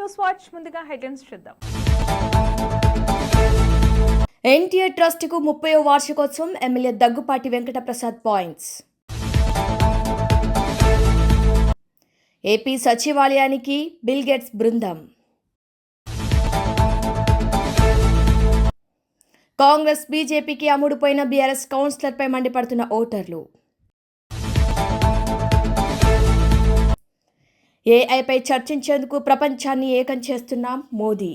News watch ముందుగా headlines చూద్దాం. NTR trust కు 30వ వార్షికోత్సవం MLA Daggubati Venkata Prasad points. AP సచివాలయానికి బిల్ గేట్స్ బృందం. కాంగ్రెస్ బీజేపీకి అమ్ముడుపోయిన బీఆర్ఎస్ కౌన్సిలర్పై మండిపడుతున్న ఓటర్లు. ఏఐపై చర్చించేందుకు ప్రపంచాన్ని ఏకం చేస్తున్నాం మోదీ.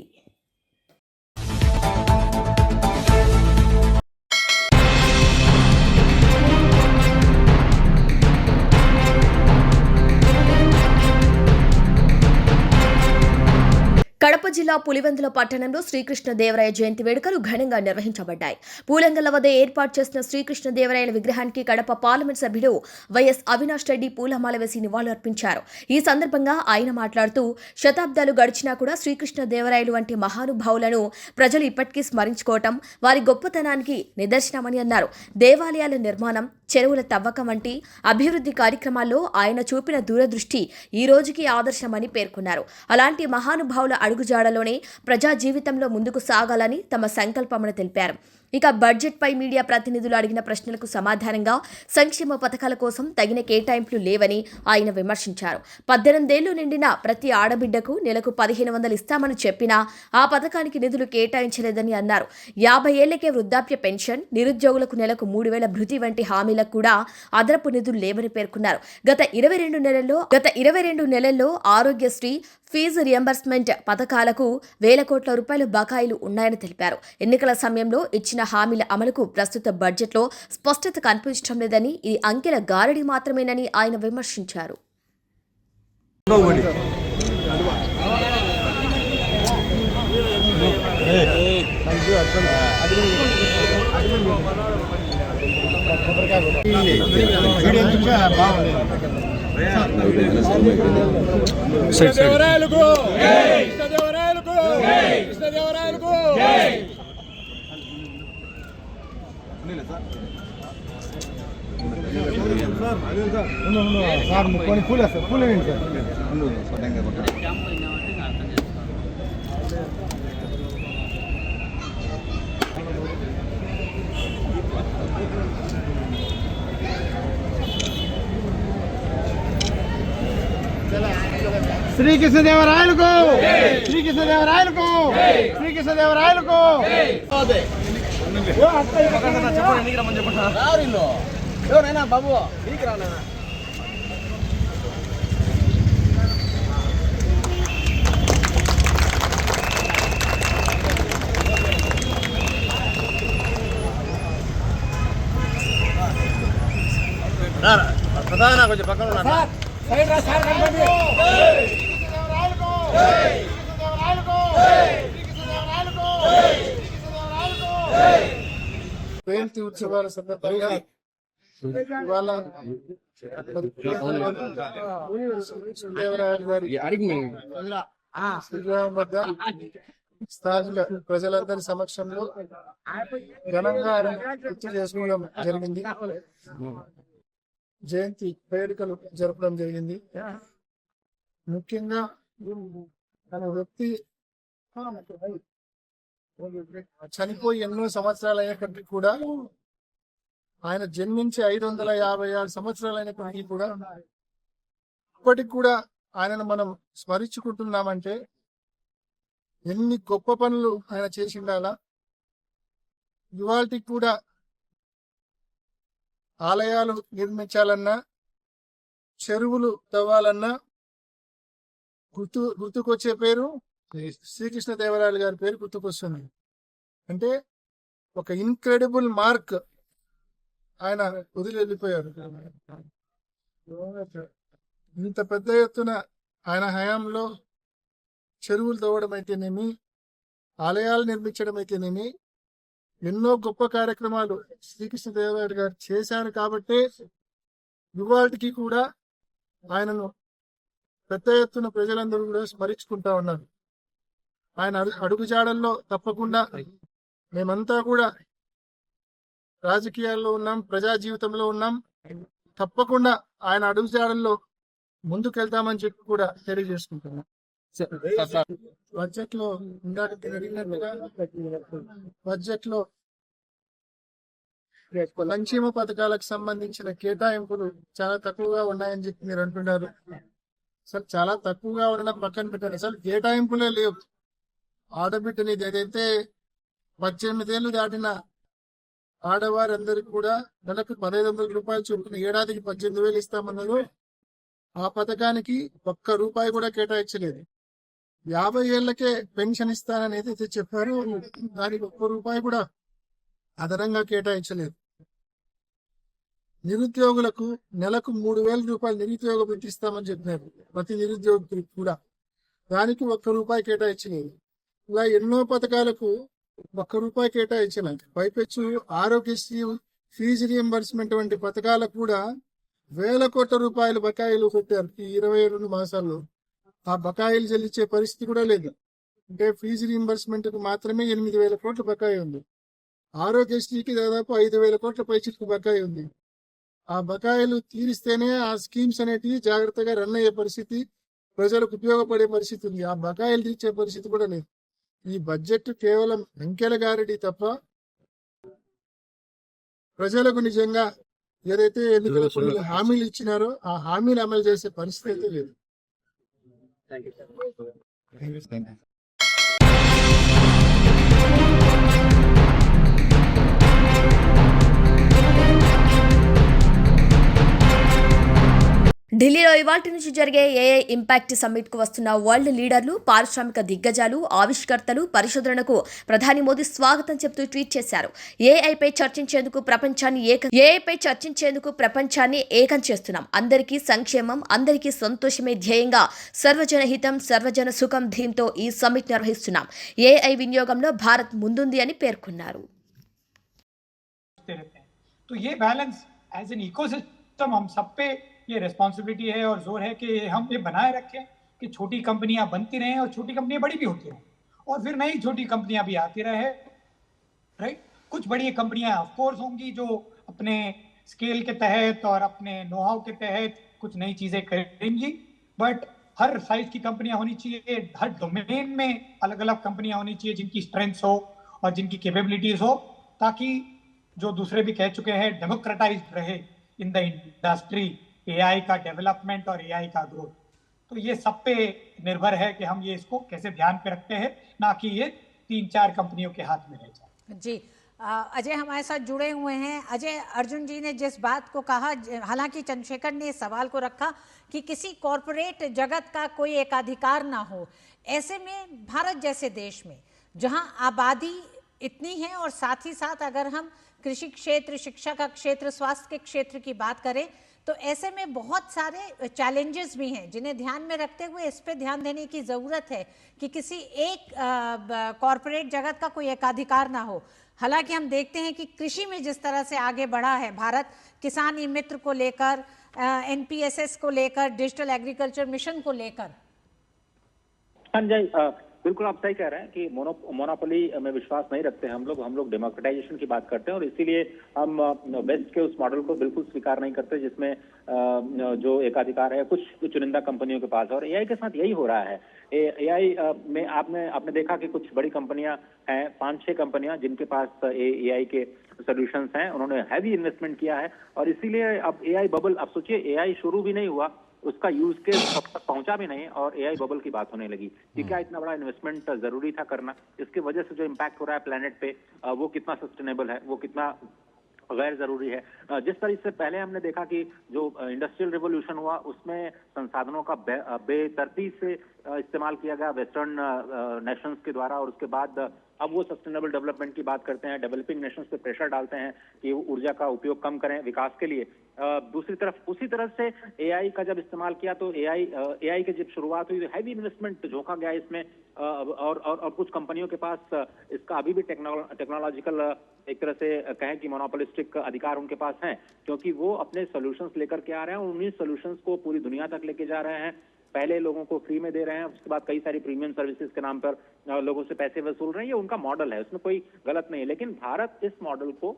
కడప జిల్లా పులివెందుల పట్టణంలో శ్రీకృష్ణదేవరాయ జయంతి వేడుకలు ఘనంగా నిర్వహించబడ్డాయి. పూలంగల వద్ద ఏర్పాటు చేసిన శ్రీకృష్ణదేవరాయల విగ్రహానికి కడప పార్లమెంట్ సభ్యుడు వైఎస్ అవినాష్ రెడ్డి పూలమాల వేసి నివాళులర్పించారు. ఈ సందర్భంగా ఆయన మాట్లాడుతూ, శతాబ్దాలు గడిచినా కూడా శ్రీకృష్ణదేవరాయలు వంటి మహానుభావులను ప్రజలు ఇప్పటికీ స్మరించుకోవటం వారి గొప్పతనానికి నిదర్శనమని అన్నారు. దేవాలయాల నిర్మాణం, చెరువుల తవ్వకం వంటి అభివృద్ధి కార్యక్రమాల్లో ఆయన చూపిన దూరదృష్టి ఈ రోజుకి ఆదర్శమని పేర్కొన్నారు. అలాంటి మహానుభావుల అడుగుజాడలోనే ప్రజా జీవితంలో ముందుకు సాగాలని తమ సంకల్పమని తెలిపారు. ఇక బడ్జెట్ పై మీడియా ప్రతినిధులు అడిగిన ప్రశ్నలకు సమాధానంగా సంక్షేమ పథకాల కోసం తగిన కేటాయింపులు లేవని ఆయన విమర్శించారు. 18 ఏళ్లు నిండిన ప్రతి ఆడబిడ్డకు నెలకు 1500 ఇస్తామని చెప్పినా ఆ పథకానికి నిధులు కేటాయించలేదని అన్నారు. 50 ఏళ్లకే వృద్ధాప్య పెన్షన్, నిరుద్యోగులకు నెలకు 3000 భృతి వంటి హామీలకు కూడా అదనపు నిధులు లేవని పేర్కొన్నారు. గత 22 నెలల్లో ఆరోగ్యశ్రీ, ఫీజు రియంబర్స్మెంట్ పథకాలకు వేల కోట్ల రూపాయల బకాయిలు ఉన్నాయని తెలిపారు. ఎన్నికల సమయంలో ఇచ్చిన హామీల అమలుకు ప్రస్తుత బడ్జెట్లో స్పష్టత కనిపించడం లేదని, ఇది అంకెల గారడి మాత్రమేనని ఆయన విమర్శించారు. శ్రీకృష్ణదేవరాయలకు శ్రీకృష్ణదేవరాయలకు శ్రీకృష్ణదేవరాయలకు బాబు ప్రధాన కొంచెం పక్కన ఉన్నా. జయంతి ఉత్సవాల సందర్భంగా ఇవాళ దేవరాయలు గారి విగ్రహం వద్ద స్థానిక ప్రజలందరి సమక్షంలో ఘనంగా గుర్తు చేసుకోవడం జరిగింది. జయంతి వేడుకలు జరపడం జరిగింది. ముఖ్యంగా తన వ్యక్తి చనిపోయి ఎన్నో సంవత్సరాలు అయినప్పటికీ కూడా, ఆయన జన్మించి 556 సంవత్సరాలు అయినప్పటికీ కూడా ఇప్పటికి కూడా ఆయనను మనం స్మరించుకుంటున్నామంటే ఎన్ని గొప్ప పనులు ఆయన చేసిండాలా. ఇవాళకి కూడా ఆలయాలు నిర్మించాలన్నా, చెరువులు తవ్వాలన్నా గుర్తుకొచ్చే పేరు శ్రీకృష్ణదేవరాయలు గారి పేరు గుర్తుకొస్తుంది. అంటే ఒక ఇన్క్రెడిబుల్ మార్క్ ఆయన వదిలి వెళ్ళిపోయారు. ఇంత పెద్ద ఎత్తున ఆయన హయాంలో చెరువులు తవ్వడం అయితేనేమి, ఆలయాలు నిర్మించడం అయితేనేమి, ఎన్నో గొప్ప కార్యక్రమాలు శ్రీకృష్ణదేవరాయలు గారు చేశారు. కాబట్టే ఇవాళకి కూడా ఆయనను పెద్ద ఎత్తున ప్రజలందరూ కూడా స్మరించుకుంటా ఉన్నారు. ఆయన అడుగుజాడల్లో తప్పకుండా మేమంతా కూడా రాజకీయాల్లో ఉన్నాం, ప్రజా జీవితంలో ఉన్నాం. తప్పకుండా ఆయన అడుగుజాడల్లో ముందుకెళ్తామని చెప్పి కూడా తెలియజేసుకుంటున్నాం. బడ్జెట్ లో ఇందాక మీరు అడిగినట్టుగా బడ్జెట్ లో సంక్షేమ పథకాలకు సంబంధించిన కేటాయింపులు చాలా తక్కువగా ఉన్నాయని చెప్పి మీరు అంటున్నారు. అసలు చాలా తక్కువగా ఉండడం పక్కన పెట్టారు, అసలు కేటాయింపులే లేవు. ఆడబిడ్డని ఏదైతే 18 ఏళ్ళు దాటిన ఆడవారందరికీ కూడా నెలకు 1500 రూపాయలు చొప్పున ఏడాదికి 18,000 ఇస్తామన్నారు. ఆ పథకానికి ఒక్క రూపాయి కూడా కేటాయించలేదు. 50 ఏళ్లకే పెన్షన్ ఇస్తానని ఏదైతే చెప్పారో దానికి ఒక్క రూపాయి కూడా అదనంగా కేటాయించలేదు. నిరుద్యోగులకు నెలకు 3,000 రూపాయలు నిరుద్యోగ వృత్తి ఇస్తామని చెప్పినారు ప్రతి నిరుద్యోగికి కూడా, దానికి ఒక్క రూపాయి కేటాయించలేదు. ఇలా ఎన్నో పథకాలకు ఒక్క రూపాయి కేటాయించలేదు. పైపెచ్చు ఆరోగ్యశ్రీ, ఫీజు రియంబర్స్మెంట్ వంటి పథకాలకు కూడా వేల కోట్ల రూపాయలు బకాయిలు పెట్టారు ఈ 22 మాసాల్లో. ఆ బకాయిలు చెల్లించే పరిస్థితి కూడా లేదు. అంటే ఫీజు రియంబర్స్మెంట్ కు మాత్రమే 8,000 కోట్ల బకాయి ఉంది. ఆరోగ్యశ్రీకి దాదాపు 5,000 కోట్ల పైచిలకు బకాయి ఉంది. ఆ బకాయిలు తీరిస్తేనే ఆ స్కీమ్స్ అనేటివి జాగ్రత్తగా రన్ అయ్యే పరిస్థితి, ప్రజలకు ఉపయోగపడే పరిస్థితి ఉంది. ఆ బకాయిలు తీర్చే పరిస్థితి కూడా లేదు. ఈ బడ్జెట్ కేవలం వెంకెల గారెడి తప్ప ప్రజలకు నిజంగా ఏదైతే ఎన్నికల హామీలు ఇచ్చినారో ఆ హామీలు అమలు చేసే పరిస్థితి అయితే లేదు. ఢిల్లీలో ఇవాల్టి నుంచి జరిగే ఏఐ ఇంపాక్ట్ సమ్మిట్ కు వస్తున్న వరల్డ్ లీడర్లు, పారిశ్రామిక దిగ్గజాలు, ఆవిష్కర్తలు, పరిశోధనకు ప్రధాని మోదీ స్వాగతం చెబుతూ ట్వీట్ చేశారు. ఏఐపై చర్చించేందుకు ప్రపంచాన్ని ఏకం చేస్తున్నాం. అందరికీ సంక్షేమం, అందరికీ సంతోషమే ధ్యేయంగా సర్వజన హితం, సర్వజన సుఖం థీమ్తో ఈ సమ్మిట్ నిర్వహిస్తున్నాం. ఏఐ వినియోగంలో భారత్ ముందుంది అని పేర్కొన్నారు. तो ये बैलेंस एज एन इकोसिस्टम हम सब पे ये रिस्पॉन्सिबिलिटी है और जोर है कि हम ये बनाए रखें कि छोटी कंपनियां बनती रहें और छोटी कंपनियां बड़ी भी होती रहें और फिर नई छोटी कंपनियां भी आती रहे, राइट। कुछ बड़ी कंपनियां ऑफ कोर्स होंगी जो अपने स्केल के तहत और अपने नो हाउ के तहत कुछ नई चीजें करेंगी, बट हर साइज की कंपनियां होनी चाहिए, हर डोमेन में अलग अलग कंपनियां होनी चाहिए जिनकी स्ट्रेंथ्स हो और जिनकी कैपेबिलिटीज हो, ताकि जो दूसरे भी कह चुके हैं डेमोक्रेटाइज्ड रहे इन द इंडस्ट्री एआई का डेवलपमेंट और एआई का ग्रोथ। तो ये सब पे निर्भर है कि हम ये इसको कैसे ध्यान पे रखते हैं, ना कि ये 3-4 कंपनियों के हाथ में रह जाए। जी अजय हमारे साथ जुड़े हुए हैं। अजय, अर्जुन जी ने जिस बात को कहा, हालांकि चंद्रशेखर ने इस सवाल को रखा कि किसी कॉरपोरेट जगत का कोई एकाधिकार ना हो, ऐसे में भारत जैसे देश में जहां आबादी इतनी है और साथ ही साथ अगर हम कृषि क्षेत्र, शिक्षा का क्षेत्र, स्वास्थ्य के क्षेत्र की बात करें तो ऐसे में बहुत सारे चैलेंजेस भी हैं जिन्हें ध्यान में रखते हुए इस पे ध्यान देने की ज़रूरत है कि किसी एक कॉरपोरेट जगत का कोई एकाधिकार ना हो। हालांकि हम देखते हैं कि कृषि में जिस तरह से आगे बढ़ा है भारत, किसान ई मित्र को लेकर, एनपीएसएस को लेकर, डिजिटल एग्रीकल्चर मिशन को लेकर। संजय, बिल्कुल आप सही कह रहे हैं कि मोनोपोली में विश्वास नहीं रखते हम लोग डेमोक्रेटाइजेशन की बात करते हैं और इसीलिए हम वेस्ट के उस मॉडल को बिल्कुल स्वीकार नहीं करते जिसमें जो एकाधिकार है कुछ चुनिंदा कंपनियों के पास है। और एआई के साथ यही हो रहा है। एआई में आपने देखा कि कुछ बड़ी कंपनियां हैं, 5-6 कंपनियां जिनके पास एआई के सोल्यूशंस हैं, उन्होंने हैवी इन्वेस्टमेंट किया है और इसीलिए अब एआई बबल, अब सोचिए एआई शुरू भी नहीं हुआ, उसका यूज केस अब तक पहुंचा भी नहीं और एआई बबल की बात होने लगी कि क्या इतना बड़ा इन्वेस्टमेंट जरूरी था करना। इसकी वजह से जो इम्पैक्ट हो रहा है प्लेनेट पे वो कितना सस्टेनेबल है, वो कितना गैर जरूरी है। जिस तरह से पहले हमने देखा कि जो इंडस्ट्रियल रिवोल्यूशन हुआ उसमें संसाधनों का बेतरतीब से इस्तेमाल किया गया वेस्टर्न नेशंस के द्वारा और उसके बाद अब वो सस्टेनेबल डेवलपमेंट की बात करते हैं, डेवलपिंग नेशंस पे प्रेशर डालते हैं कि वो ऊर्जा का उपयोग कम करें विकास के लिए। दूसरी तरफ उसी तरह से एआई का जब इस्तेमाल किया तो एआई की जब शुरुआत हुई हैवी इन्वेस्टमेंट झोंका गया इसमें और कुछ कंपनियों के पास इसका अभी भी टेक्नोलॉजिकल एक तरह से कहें कि मोनोपोलिस्टिक अधिकार उनके पास हैं, क्योंकि वो अपने सॉल्यूशंस लेकर के आ रहे हैं और उन्हीं सॉल्यूशंस को पूरी दुनिया तक लेके जा रहे हैं। पहले लोगों को फ्री में दे रहे हैं, उसके बाद कई सारी प्रीमियम सर्विसेज के नाम पर लोगों से पैसे वसूल रहे हैं। ये उनका मॉडल है, उसमें कोई गलत नहीं है, लेकिन भारत इस मॉडल को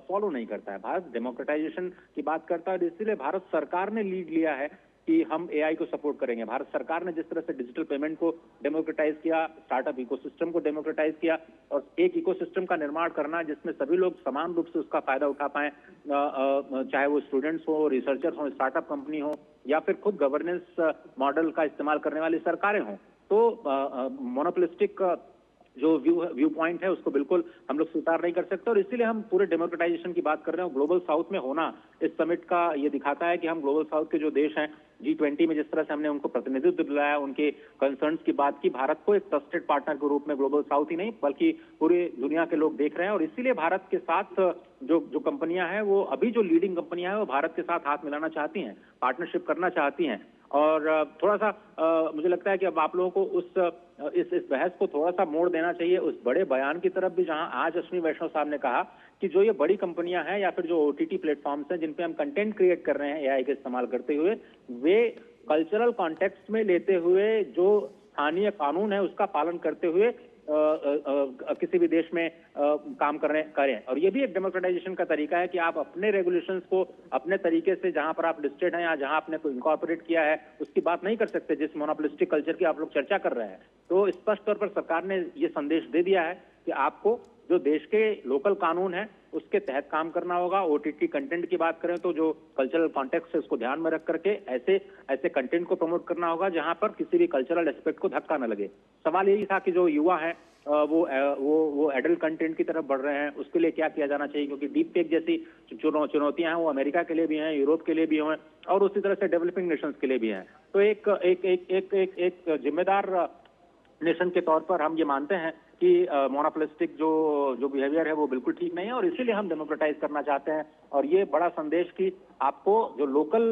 फॉलो नहीं करता है। भारत डेमोक्रेटाइजेशन की बात करता है और इसीलिए भारत सरकार ने लीड लिया है कि हम एआई को सपोर्ट करेंगे। भारत सरकार ने जिस तरह से डिजिटल पेमेंट को डेमोक्रेटाइज किया, स्टार्टअप इकोसिस्टम को डेमोक्रेटाइज किया और एक इकोसिस्टम का निर्माण करना जिसमें सभी लोग समान रूप से उसका फायदा उठा पाए, चाहे वो स्टूडेंट्स हो, रिसर्चर्स हो, स्टार्टअप कंपनी हो या फिर खुद गवर्नेंस मॉडल का इस्तेमाल करने वाली सरकारें हों, तो मोनोपोलिस्टिक जो व्यू पॉइंट है उसको बिल्कुल हम लोग स्वीकार नहीं कर सकते। और इसीलिए हम पूरे डेमोक्रेटाइजेशन की बात कर रहे हैं। ग्लोबल साउथ में होना इस समिट का ये दिखाता है कि हम ग्लोबल साउथ के जो देश हैं, G20 में जिस तरह से हमने उनको प्रतिनिधित्व दिलाया, उनके कंसर्न्स की बात की, भारत को एक ट्रस्टेड पार्टनर के रूप में ग्लोबल साउथ ही नहीं बल्कि पूरी दुनिया के लोग देख रहे हैं। और इसीलिए भारत के साथ जो कंपनियां हैं, वो अभी जो लीडिंग कंपनियां हैं वो भारत के साथ हाथ मिलाना चाहती हैं, पार्टनरशिप करना चाहती हैं। और थोड़ा सा मुझे लगता है कि अब आप लोगों को इस बहस को थोड़ा सा मोड़ देना चाहिए उस बड़े बयान की तरफ भी, जहां आज अश्विनी वैष्णव साहब ने कहा कि जो ये बड़ी कंपनियां हैं या फिर जो OTT प्लेटफॉर्म्स हैं जिन पे हम कंटेंट क्रिएट कर रहे हैं एआई का इस्तेमाल करते हुए, वे कल्चरल कॉन्टेक्स्ट में लेते हुए जो स्थानीय कानून है उसका पालन करते हुए किसी भी देश में काम करें। और ये भी एक डेमोक्रेटाइजेशन का तरीका है कि आप अपने रेगुलेशंस को अपने तरीके से, जहां पर आप लिस्टेड हैं या जहां आपने कोई इनकॉर्पोरेट किया है, उसकी बात नहीं कर सकते जिस मोनोपोलिस्टिक कल्चर की आप लोग चर्चा कर रहे हैं। तो स्पष्ट तौर पर सरकार ने ये संदेश दे दिया है कि आपको जो देश के लोकल कानून है उसके तहत काम करना होगा। OTT कंटेंट की बात करें तो जो कल्चरल कॉन्टेक्स्ट है उसको ध्यान में रख करके ऐसे कंटेंट को प्रमोट करना होगा जहां पर किसी भी कल्चरल एस्पेक्ट को धक्का न लगे। सवाल यही था कि जो युवा है वो एडल्ट कंटेंट की तरफ बढ़ रहे हैं, उसके लिए क्या किया जाना चाहिए, क्योंकि डीप फेक जैसी चुनौतियां हैं वो अमेरिका के लिए भी हैं, यूरोप के लिए भी हैं और उसी तरह से डेवलपिंग नेशंस के लिए भी हैं। तो एक जिम्मेदार नेशन के तौर पर हम ये मानते हैं कि मोनोपोलिस्टिक जो बिहेवियर है वो बिल्कुल ठीक नहीं है और इसीलिए हम डेमोक्रेटाइज करना चाहते हैं। और ये बड़ा संदेश कि आपको जो लोकल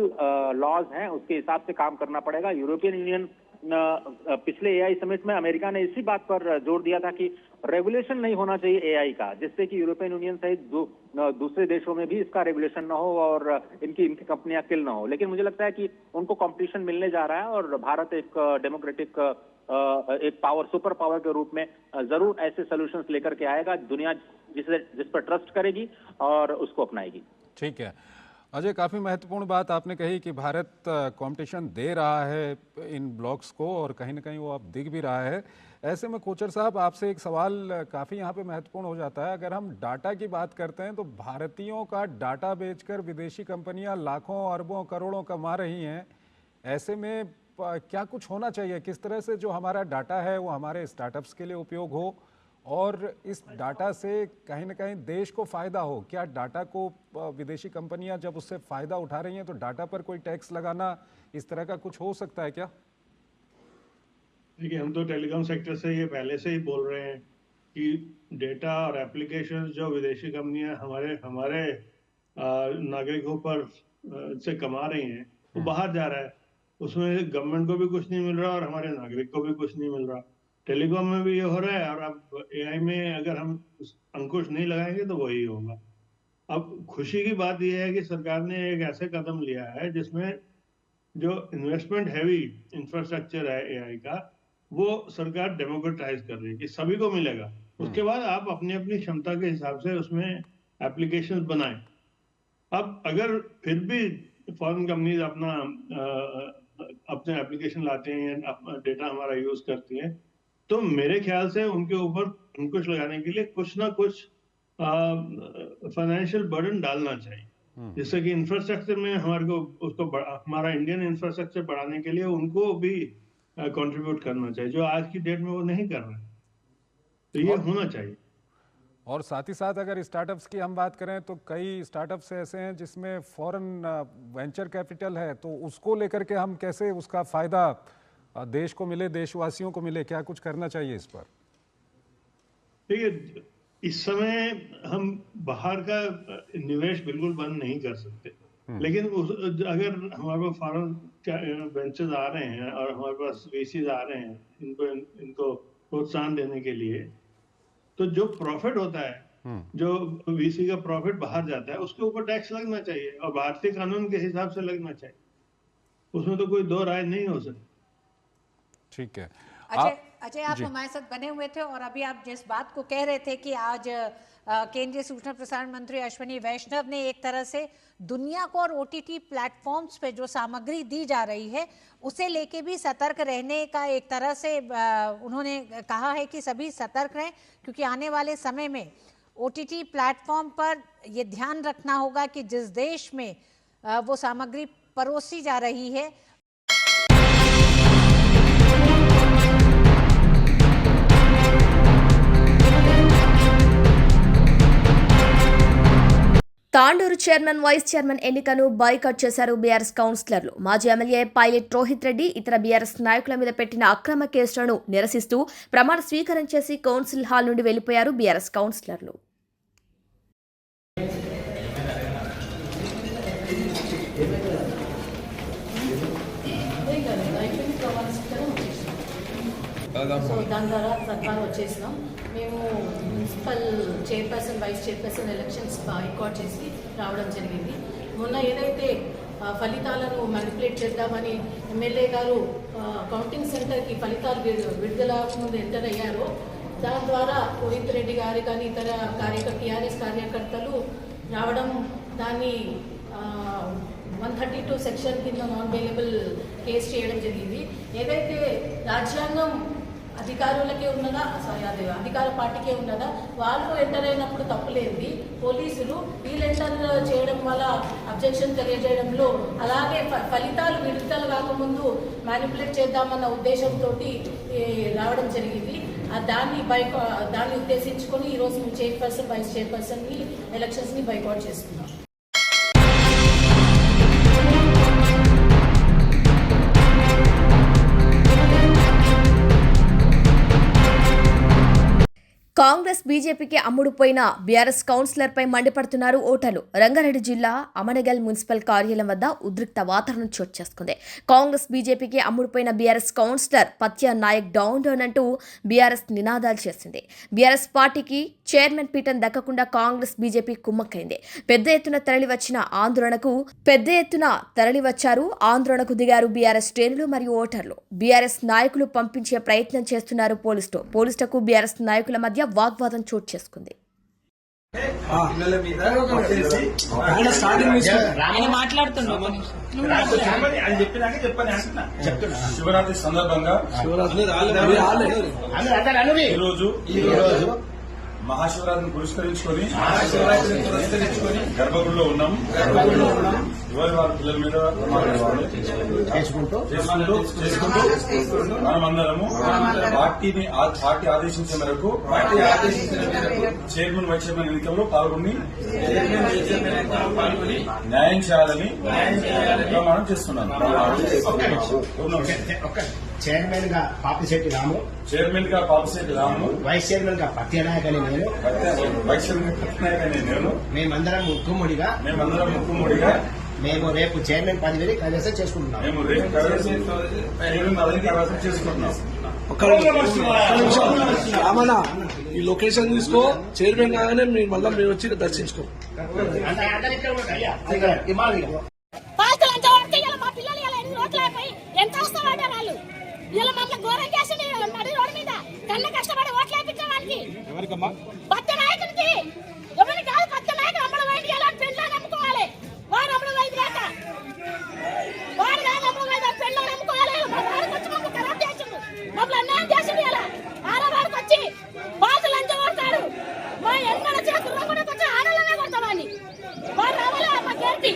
लॉज हैं उसके हिसाब से काम करना पड़ेगा। यूरोपियन यूनियन पिछले एआई समिट में अमेरिका ने इसी बात पर जोर दिया था कि रेगुलेशन नहीं होना चाहिए एआई का, जिससे कि यूरोपियन यूनियन सहित दूसरे देशों में भी इसका रेगुलेशन न हो और इनकी कंपनियां किल न हो। लेकिन मुझे लगता है कि उनको कंपटीशन मिलने जा रहा है और भारत एक डेमोक्रेटिक एक सुपर पावर के रूप में जरूर ऐसे सॉल्यूशंस लेकर के आएगा दुनिया जिस पर ट्रस्ट करेगी और उसको अपनाएगी। ठीक है अजय, काफ़ी महत्वपूर्ण बात आपने कही कि भारत कंपटीशन दे रहा है इन ब्लॉक्स को और कहीं ना कहीं वो अब दिख भी रहा है। ऐसे में कोचर साहब आपसे एक सवाल काफ़ी यहाँ पे महत्वपूर्ण हो जाता है। अगर हम डाटा की बात करते हैं तो भारतीयों का डाटा बेचकर विदेशी कंपनियाँ लाखों अरबों करोड़ों कमा रही हैं। ऐसे में क्या कुछ होना चाहिए, किस तरह से जो हमारा डाटा है वो हमारे स्टार्टअप्स के लिए उपयोग हो और इस डाटा से कहीं ना कहीं देश को फ़ायदा हो। क्या डाटा को विदेशी कंपनियां जब उससे फ़ायदा उठा रही हैं तो डाटा पर कोई टैक्स लगाना, इस तरह का कुछ हो सकता है क्या? देखिए, हम तो टेलीकॉम सेक्टर से ये पहले से ही बोल रहे हैं कि डेटा और एप्लीकेशन जो विदेशी कंपनियां हमारे नागरिकों पर से कमा रही हैं वो बाहर जा रहा है। उसमें गवर्नमेंट को भी कुछ नहीं मिल रहा और हमारे नागरिक को भी कुछ नहीं मिल रहा। टेलीकॉम में भी ये हो रहा है और अब एआई में अगर हम अंकुश नहीं लगाएंगे तो वही होगा। अब खुशी की बात यह है कि सरकार ने एक ऐसे कदम लिया है जिसमें जो इन्वेस्टमेंट हैवी इंफ्रास्ट्रक्चर है एआई का वो सरकार डेमोक्रेटाइज कर रही है कि सभी को मिलेगा। उसके बाद आप अपनी अपनी क्षमता के हिसाब से उसमें एप्लीकेशन बनाएं। अब अगर फिर भी फॉरेन कंपनीज अपने एप्लीकेशन लाते हैं, डेटा हमारा यूज करती हैं, तो मेरे ख्याल से उनके ऊपर अंकुश लगाने के लिए कुछ ना कुछ फाइनेंशियल बर्डन डालना चाहिए, जिससे कि इंफ्रास्ट्रक्चर में हमारा इंडियन इंफ्रास्ट्रक्चर बढ़ाने के लिए उनको भी कंट्रीब्यूट करना चाहिए, जो आज की डेट में वो नहीं कर रहे। तो ये होना चाहिए। और साथ ही साथ अगर स्टार्टअप्स की हम बात करें तो कई स्टार्टअप्स ऐसे हैं जिसमें फॉरेन वेंचर कैपिटल है, तो उसको लेकर के हम कैसे उसका फायदा देश को मिले, देशवासियों को मिले, क्या कुछ करना चाहिए इस पर? देखिए, इस समय हम बाहर का निवेश बिल्कुल बंद नहीं कर सकते, लेकिन अगर हमारे पास फॉरेन वेंचर्स आ रहे हैं और हमारे पास वीसीज आ रहे हैं इनको प्रोत्साहन देने के लिए, तो जो प्रॉफिट होता है, जो वीसी का प्रॉफिट बाहर जाता है, उसके ऊपर टैक्स लगना चाहिए और भारतीय कानून के हिसाब से लगना चाहिए। उसमें तो कोई दो राय नहीं हो सकती। ठीक है। अजय, आप हमारे साथ बने हुए थे और अभी आप जिस बात को कह रहे थे कि आज केंद्रीय सूचना प्रसारण मंत्री अश्विनी वैष्णव ने एक तरह से दुनिया को और ओटीटी प्लेटफॉर्म्स पे जो सामग्री दी जा रही है उसे लेके भी सतर्क रहने का एक तरह से उन्होंने कहा है कि सभी सतर्क रहें, क्योंकि आने वाले समय में ओटीटी प्लेटफॉर्म पर ये ध्यान रखना होगा कि जिस देश में वो सामग्री परोसी जा रही है తాండూరు చైర్మన్ వైస్ చైర్మన్ ఎన్నికను బాయ్కాట్ చేశారు బీఆర్ఎస్ కౌన్సిలర్లు. మాజీ ఎమ్మెల్యే పైలట్ రోహిత్ రెడ్డి ఇతర బీఆర్ఎస్ నాయకుల మీద పెట్టిన అక్రమ కేసులను నిరసిస్తూ ప్రమాణ స్వీకారం చేసి కౌన్సిల్ హాల్ నుండి వెళ్లిపోయారు బీఆర్ఎస్ కౌన్సిలర్లు. సో దాని ద్వారా ప్రకారం వచ్చేసినాం. మేము municipal chairperson vice chairperson elections boycott చేసి రావడం జరిగింది. మొన్న ఏదైతే ఫలితాలను మ్యానిపులేట్ చేద్దామని ఎమ్మెల్యే గారు కౌంటింగ్ సెంటర్కి ఫలితాలు విడుదల ముందు ఎంటర్ అయ్యారో దాని ద్వారా రోహిత్ రెడ్డి గారు కానీ ఇతర టీఆర్ఎస్ కార్యకర్తలు రావడం దాన్ని 132 సెక్షన్ కింద నాన్ బెయిలబుల్ కేసు చేయడం జరిగింది. ఏదైతే రాజ్యాంగం అధికారులకే ఉన్నదా అదే అధికార పార్టీకే ఉన్నదా, వాళ్ళు ఎంటర్ అయినప్పుడు తప్పులేంది, పోలీసులు వీళ్ళు ఎంటర్ చేయడం వల్ల అబ్జెక్షన్ తెలియజేయడంలో అలాగే ఫలితాలు విడుదల కాకముందు మ్యానిపులేట్ చేద్దామన్న ఉద్దేశంతో రావడం జరిగింది. దాన్ని ఉద్దేశించుకొని ఈరోజు మేము చైర్పర్సన్ వైస్ చైర్పర్సన్ని ఎలక్షన్స్ని బైకాట్ చేసుకున్నాం. కాంగ్రెస్ బీజేపీకి అమ్ముడుపోయిన బీఆర్ఎస్ కౌన్సిలర్పై మండిపడుతున్నారు ఓటర్లు. రంగారెడ్డి జిల్లా అమనగల్ మున్సిపల్ కార్యాలయం వద్ద ఉద్రిక్త వాతావరణం చోటు చేసుకుంది. కాంగ్రెస్ బీజేపీకి అమ్ముడుపోయిన BRS councillor Patya Naik down down అంటూ బీఆర్ఎస్ నినాదాలు చేసింది. బీఆర్ఎస్ పార్టీకి చైర్మన్ పీఠం దక్కకుండా కాంగ్రెస్ బీజేపీ కుమ్మక్కైంది. పెద్ద ఎత్తున తరలివచ్చారు. ఆందోళనకు దిగారు బీఆర్ఎస్ శ్రేణులు మరియు ఓటర్లు. బీఆర్ఎస్ నాయకులు పంపించే ప్రయత్నం చేస్తున్నారు పోలీసులకు బీఆర్ఎస్ నాయకుల మధ్య వాగ్వాదం చోటు చేసుకుంది. శివరాత్రి సందర్భంగా ఈరోజు మహాశివరాత్రిని పురస్కరించుకొని గర్భగుడిలో ఉన్నాం. ఎవరి వారి పిల్లల మీద చేసుకుంటూ మనమందరము పార్టీ ఆదేశించిన మేరకు చైర్మన్ వైస్ చైర్మన్ ఎన్నికల్లో పాల్గొని న్యాయం చేయాలని ప్రమాణం చేస్తున్నాను. చైర్మన్ గా పాపిశెట్టి రాము, వైస్ చైర్మన్ గా పత్యనాయక్ అని నేను, మేమందరం ముక్కుముడిగా మేము రేపు చైర్మన్ పదవిని కైవసం చేసుకుంటున్నాం. రామన్న ఈ లొకేషన్ తీసుకో, చైర్మన్ కాగానే మీరు మళ్ళీ మేము వచ్చి దర్శించుకో. ఎంత వస్తామంటే వాళ్ళు ఇలా మమ్మల్ని ఘోరం చేసి నడి రోడ్డు మీద కన్న కష్టపడి ఓట్లు వేయించే వాళ్ళకి భర్త నాయకుడికి ఎవరి కాదు భర్త నాయకుడు అమ్మడం వైద్య పెళ్ళని నమ్ముకోవాలి. వాడు అమ్మడం వైద్య లేక వాడు కాదు అమ్మడం వైద్య పెళ్ళని నమ్ముకోవాలి. వాడికి వచ్చి మమ్మల్ని ఖరాబ్ చేసిండు, మమ్మల్ని అన్యాయం చేసిండు. ఇలా ఆడవాడికి వచ్చి బాధలు లంచం కొడతాడు. మా ఎన్నడ చేతుల్లో కూడా వచ్చి ఆడలనే కొడతామని వాడు రావాలి. మా గేర్కి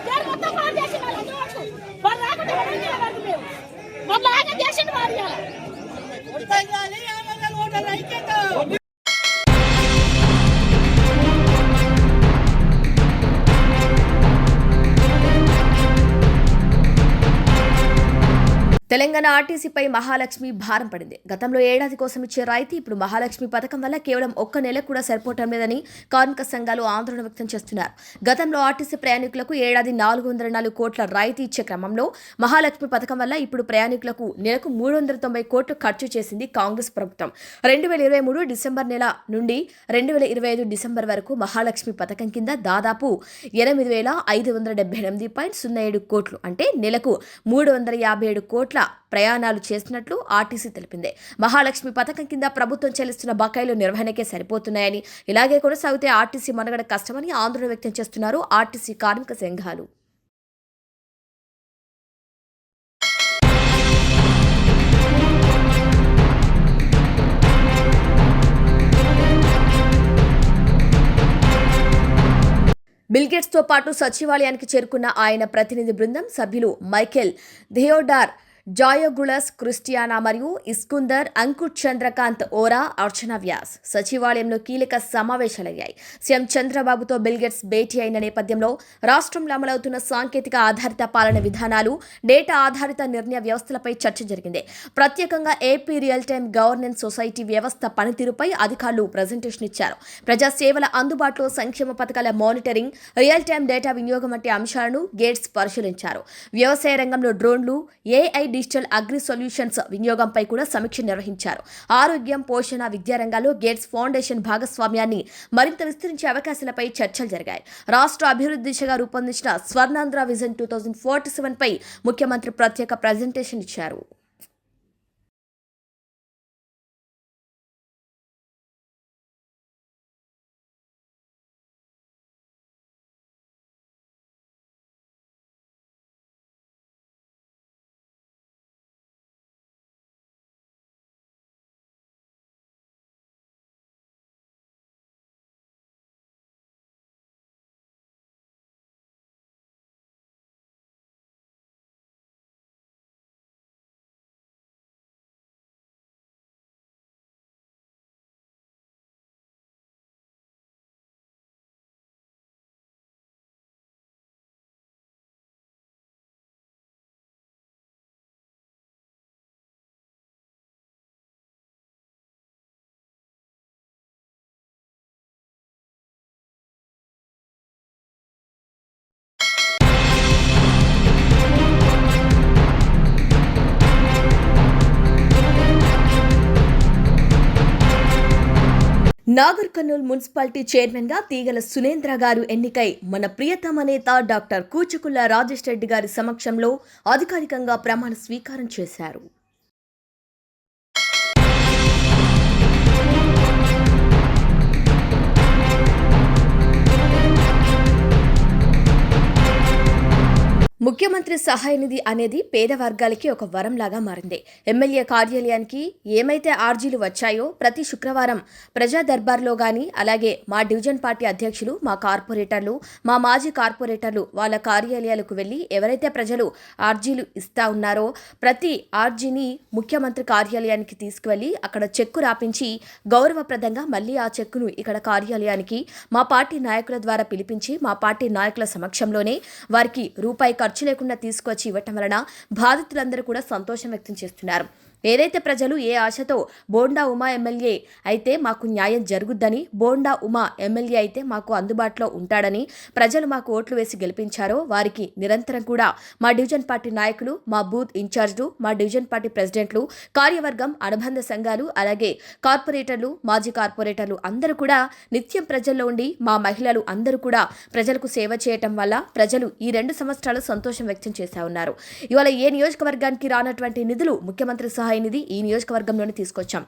పేరు మొత్తం పాడు చేసిండు. వాళ్ళు వాడు రాకుండా మేము మమ్మల్ని ఆగం చేసిండు. వాడు తెలంగాణ ఆర్టీసీపై మహాలక్ష్మి భారం పడింది. గతంలో ఏడాది కోసం ఇచ్చే రాయితీ ఇప్పుడు మహాలక్ష్మి పథకం వల్ల కేవలం ఒక్క నెల కూడా సరిపోవటం లేదని కార్మిక సంఘాలు ఆందోళన వ్యక్తం చేస్తున్నారు. గతంలో ఆర్టీసీ ప్రయాణికులకు ఏడాది 404 కోట్ల రాయితీ ఇచ్చే క్రమంలో మహాలక్ష్మి పథకం వల్ల ఇప్పుడు ప్రయాణికులకు నెలకు 390 కోట్లు ఖర్చు చేసింది కాంగ్రెస్ ప్రభుత్వం. 2023 డిసెంబర్ నెల నుండి 2025 డిసెంబర్ వరకు మహాలక్ష్మి పథకం కింద దాదాపు 8,578.07 కోట్లు అంటే నెలకు 357 కోట్ల చోట్ల ప్రయాణాలు చేసినట్లు ఆర్టీసీ తెలిపింది. మహాలక్ష్మి పథకం కింద ప్రభుత్వం చెల్లిస్తున్న బకాయిలు నిర్వహణకే సరిపోతున్నాయని, ఇలాగే కొనసాగితే ఆర్టీసీ మనుగడ కష్టమని ఆందోళన వ్యక్తం చేస్తున్నారు ఆర్టీసీ కార్మిక సంఘాలు. బిల్గేట్స్తో పాటు సచివాలయానికి చేరుకున్న ఆయన ప్రతినిధి బృందం సభ్యులు మైకేల్ థియోడార్, జాయోగులస్ క్రిస్టియానా మరియు ఇస్కుందర్, అంకుట్ చంద్రకాంత్ ఓరా, అర్చన వ్యాస్ సచివాలయంలో కీలక సమావేశాలయ్యాయి. సీఎం చంద్రబాబుతో బిల్గేట్స్ భేటీ అయిన నేపథ్యంలో రాష్ట్రంలో అమలవుతున్న సాంకేతిక ఆధారిత పాలన విధానాలు, డేటా ఆధారిత నిర్ణయ వ్యవస్థలపై చర్చ జరిగింది. ప్రత్యేకంగా AP real time governance society వ్యవస్థ పనితీరుపై అధికారులు ప్రజెంటేషన్ ఇచ్చారు. ప్రజాసేవల అందుబాటులో, సంక్షేమ పథకాల మానిటరింగ్, రియల్ టైమ్ డేటా వినియోగం వంటి అంశాలను గేట్స్ పరిశీలించారు. వ్యవసాయ రంగంలో డ్రోన్లు, ఏఐ, డిజిటల్ అగ్రి సొల్యూషన్స్ వినియోగంపై కూడా సమీక్ష నిర్వహించారు. ఆరోగ్యం, పోషణ, విద్యా రంగాల్లో గేట్స్ ఫౌండేషన్ భాగస్వామ్యాన్ని మరింత విస్తరించే అవకాశాలపై చర్చలు జరిగాయి. రాష్ట్ర అభివృద్ధి దిశగా రూపొందించిన స్వర్ణాంధ్ర విజన్ 2047 పై ముఖ్యమంత్రి ప్రత్యేక ప్రజెంటేషన్ ఇచ్చారు. నాగర్ కర్నూల్ మున్సిపాలిటీ చైర్మన్ గా తీగల సునేంద్ర గారు ఎన్నికై మన ప్రియతమ నేత డాక్టర్ కూచుకుల్ల రాజేష్ రెడ్డి గారి సమక్షంలో అధికారికంగా ప్రమాణ స్వీకారం చేశారు. ముఖ్యమంత్రి సహాయ నిధి అనేది పేద వర్గాలకి ఒక వరంలాగా మారింది. ఎమ్మెల్యే కార్యాలయానికి ఏమైతే ఆర్జీలు వచ్చాయో ప్రతి శుక్రవారం ప్రజా దర్బార్లో గానీ, అలాగే మా డివిజన్ పార్టీ అధ్యక్షులు, మా కార్పొరేటర్లు, మా మాజీ కార్పొరేటర్లు వాళ్ళ కార్యాలయాలకు వెళ్లి ఎవరైతే ప్రజలు ఆర్జీలు ఇస్తా ఉన్నారో ప్రతి ఆర్జీని ముఖ్యమంత్రి కార్యాలయానికి తీసుకువెళ్లి అక్కడ చెక్కు రాపించి గౌరవప్రదంగా మళ్లీ ఆ చెక్కును ఇక్కడ కార్యాలయానికి మా పార్టీ నాయకుల ద్వారా పిలిపించి మా పార్టీ నాయకుల సమక్షంలోనే వారికి రూపాయి ఖర్చు లేకుండా తీసుకొచ్చి ఇవ్వటం వలన బాధితులందరూ కూడా సంతోషం వ్యక్తం చేస్తున్నారు. ఏదైతే ప్రజలు ఏ ఆశతో బోండా ఉమా ఎమ్మెల్యే అయితే మాకు న్యాయం జరుగుద్దని, బోండా ఉమా ఎమ్మెల్యే అయితే మాకు అందుబాటులో ఉంటాడని ప్రజలు మాకు ఓట్లు వేసి గెలిపించారో వారికి నిరంతరం కూడా మా డివిజన్ పార్టీ నాయకులు, మా బూత్ ఇన్ఛార్జ్లు, మా డివిజన్ పార్టీ ప్రెసిడెంట్లు, కార్యవర్గం, అనుబంధ సంఘాలు, అలాగే కార్పొరేటర్లు, మాజీ కార్పొరేటర్లు అందరూ కూడా నిత్యం ప్రజల్లో ఉండి మా మహిళలు అందరూ కూడా ప్రజలకు సేవ చేయటం వల్ల ప్రజలు ఈ 2 సంవత్సరాలు సంతోషం వ్యక్తం చేస్తూ ఉన్నారు. ఇవాళ ఏ నియోజకవర్గానికి రానటువంటి నిధులు ముఖ్యమంత్రి సహాయ నిధి ఈ నియోజకవర్గంలోనే తీసుకొచ్చాం.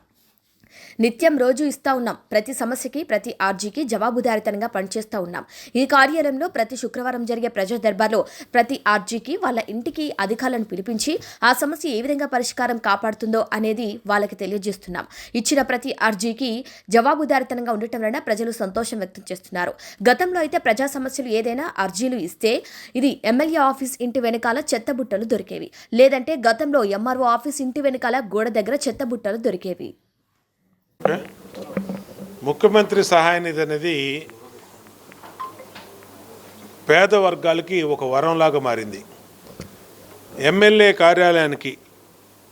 నిత్యం రోజు ఇస్తా ఉన్నాం. ప్రతి సమస్యకి, ప్రతి ఆర్జీకి జవాబుదారీతనంగా పనిచేస్తూ ఉన్నాం. ఈ కార్యాలయంలో ప్రతి శుక్రవారం జరిగే ప్రజా దర్బార్లో ప్రతి ఆర్జీకి వాళ్ళ ఇంటికి అధికారులను పిలిపించి ఆ సమస్య ఏ విధంగా పరిష్కారం కాపాడుతుందో అనేది వాళ్ళకి తెలియజేస్తున్నాం. ఇచ్చిన ప్రతి ఆర్జీకి జవాబుదారీతనంగా ఉండటం వలన ప్రజలు సంతోషం వ్యక్తం చేస్తున్నారు. గతంలో అయితే ప్రజా సమస్యలు ఏదైనా అర్జీలు ఇస్తే ఇది ఎమ్మెల్యే ఆఫీస్ ఇంటి వెనకాల చెత్తబుట్టలు దొరికేవి, లేదంటే గతంలో ఎంఆర్ఓ ఆఫీస్ ఇంటి వెనకాల గోడ దగ్గర చెత్తబుట్టలు దొరికేవి. ముఖ్యమంత్రి సహాయ నిధి అనేది పేద వర్గాలకి ఒక వరంలాగా మారింది. ఎమ్మెల్యే కార్యాలయానికి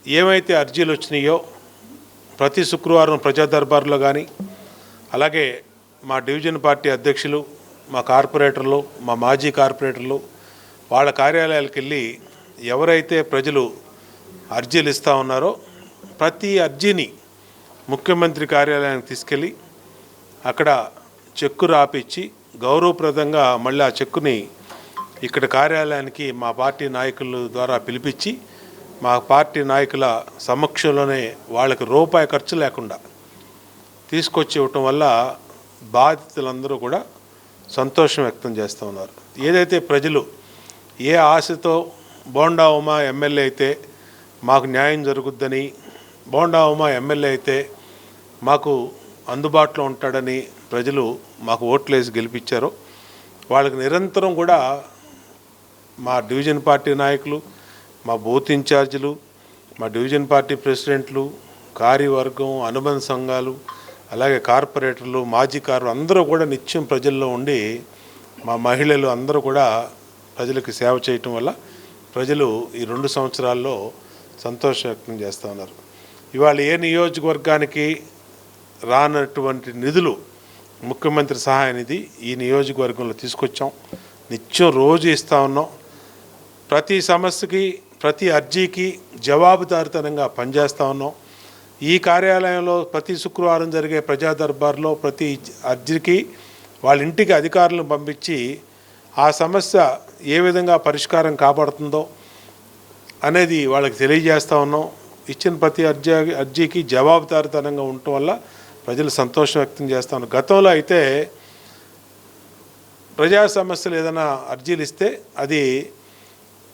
ఏమైతే అర్జీలు వచ్చినాయో ప్రతి శుక్రవారం ప్రజా దర్బార్లో కానీ, అలాగే మా డివిజన్ పార్టీ అధ్యక్షులు, మా కార్పొరేటర్లు, మా మాజీ కార్పొరేటర్లు వాళ్ళ కార్యాలయాలకు వెళ్ళి ఎవరైతే ప్రజలు అర్జీలు ఇస్తూ ఉన్నారో ప్రతి అర్జీని ముఖ్యమంత్రి కార్యాలయానికి తీసుకెళ్ళి అక్కడ చెక్కు రాపిచ్చి గౌరవప్రదంగా మళ్ళీ ఆ చెక్కుని ఇక్కడ కార్యాలయానికి మా పార్టీ నాయకుల ద్వారా పిలిపించి మా పార్టీ నాయకుల సమక్షంలోనే వాళ్ళకి రూపాయి ఖర్చు లేకుండా తీసుకొచ్చి ఇవ్వటం వల్ల బాధితులందరూ కూడా సంతోషం వ్యక్తం చేస్తూ ఉన్నారు. ఏదైతే ప్రజలు ఏ ఆశతో బోండా ఉమా ఎమ్మెల్యే అయితే మాకు న్యాయం జరుగుద్దని, బోండా ఉమా ఎమ్మెల్యే అయితే మాకు అందుబాటులో ఉంటాడని ప్రజలు మాకు ఓట్లేసి గెలిపించారో వాళ్ళకి నిరంతరం కూడా మా డివిజన్ పార్టీ నాయకులు, మా బూత్ ఇన్ఛార్జీలు, మా డివిజన్ పార్టీ ప్రెసిడెంట్లు, కార్యవర్గం, అనుబంధ సంఘాలు, అలాగే కార్పొరేటర్లు, మాజీ అందరూ కూడా నిత్యం ప్రజల్లో ఉండి మా మహిళలు అందరూ కూడా ప్రజలకు సేవ చేయటం వల్ల ప్రజలు ఈ 2 సంవత్సరాల్లో సంతోషం వ్యక్తం చేస్తూ ఉన్నారు. ఇవాళ ఏ నియోజకవర్గానికి రానటువంటి నిధులు ముఖ్యమంత్రి సహాయ నిధి ఈ నియోజకవర్గంలో తీసుకొచ్చాం. నిత్యం రోజు ఇస్తూ ఉన్నాం. ప్రతి సమస్యకి, ప్రతి అర్జీకి జవాబుదారితనంగా పనిచేస్తూ ఉన్నాం. ఈ కార్యాలయంలో ప్రతి శుక్రవారం జరిగే ప్రజా దర్బార్లో ప్రతి అర్జీకి వాళ్ళ ఇంటికి అధికారులను పంపించి ఆ సమస్య ఏ విధంగా పరిష్కారం కాబడుతుందో అనేది వాళ్ళకి తెలియజేస్తూ ఉన్నాం. ఇచ్చిన ప్రతి అర్జీకి జవాబుదారితనంగా ఉండటం వల్ల ప్రజలు సంతోషం వ్యక్తం చేస్తూ ఉన్నారు. గతంలో అయితే ప్రజా సమస్యలు ఏదైనా అర్జీలు ఇస్తే అది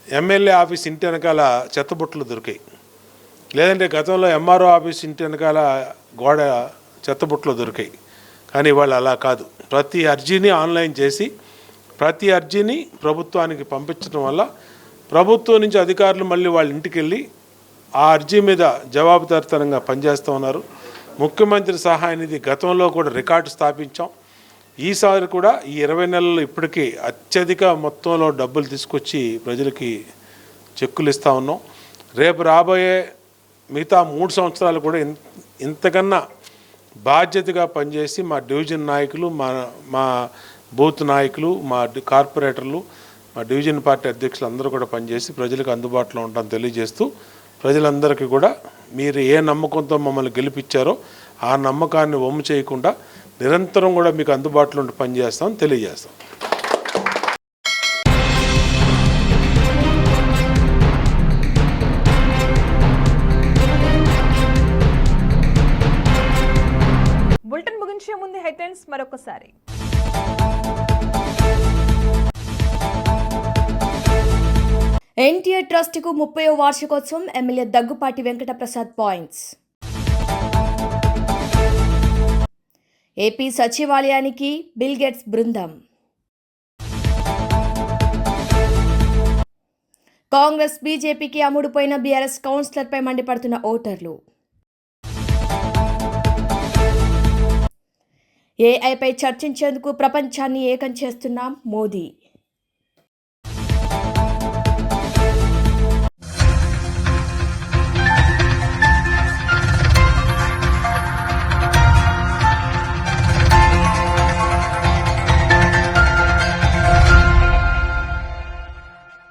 ఎమ్మెల్యే ఆఫీస్ ఇంటి వెనకాల చెత్తబుట్టలు దొరికాయి, లేదంటే గతంలో ఎంఆర్ఓ ఆఫీస్ ఇంటి వెనకాల గోడ చెత్తబుట్టలు దొరికాయి. కానీ వాళ్ళు అలా కాదు. ప్రతి అర్జీని ఆన్లైన్ చేసి ప్రతి అర్జీని ప్రభుత్వానికి పంపించడం వల్ల ప్రభుత్వం నుంచి అధికారులు మళ్ళీ వాళ్ళ ఇంటికి వెళ్ళి ఆ అర్జీ మీద జవాబుదారితనంగా పనిచేస్తూ ఉన్నారు. ముఖ్యమంత్రి సహాయ నిధి గతంలో కూడా రికార్డు స్థాపించాం. ఈసారి కూడా ఈ 20 నెలలు ఇప్పటికీ అత్యధిక మొత్తంలో డబ్బులు తీసుకొచ్చి ప్రజలకి చెక్కులు ఇస్తూ ఉన్నాం. రేపు రాబోయే మిగతా 3 సంవత్సరాలు కూడా ఇంతకన్నా బాధ్యతగా పనిచేసి మా డివిజన్ నాయకులు, మా బూత్ నాయకులు, మా కార్పొరేటర్లు, మా డివిజన్ పార్టీ అధ్యక్షులు అందరూ కూడా పనిచేసి ప్రజలకు అందుబాటులో ఉంటామని తెలియజేస్తూ ప్రజలందరికీ కూడా మీరు ఏ నమ్మకంతో మమ్మల్ని గెలిపించారో ఆ నమ్మకాన్ని వమ్ము చేయకుండా నిరంతరం కూడా మీకు అందుబాటులో ఉండి పనిచేస్తామని తెలియజేస్తాం. బులెటిన్ ముగించే ముందు హెడ్లైన్స్ మరొకసారి. ఎన్టీఆర్ ట్రస్ట్కు 30వ వార్షికోత్సవం MLA Daggubati Venkata Prasad points. AP సచివాలయానికి బిల్ గేట్స్ బృందం. కాంగ్రెస్ బీజేపీకి అమ్ముడుపోయిన బీఆర్ఎస్ కౌన్సిలర్పై మండిపడుతున్న ఓటర్లు. ఏఐపై చర్చించేందుకు ప్రపంచాన్ని ఏకం చేస్తున్నాం మోదీ.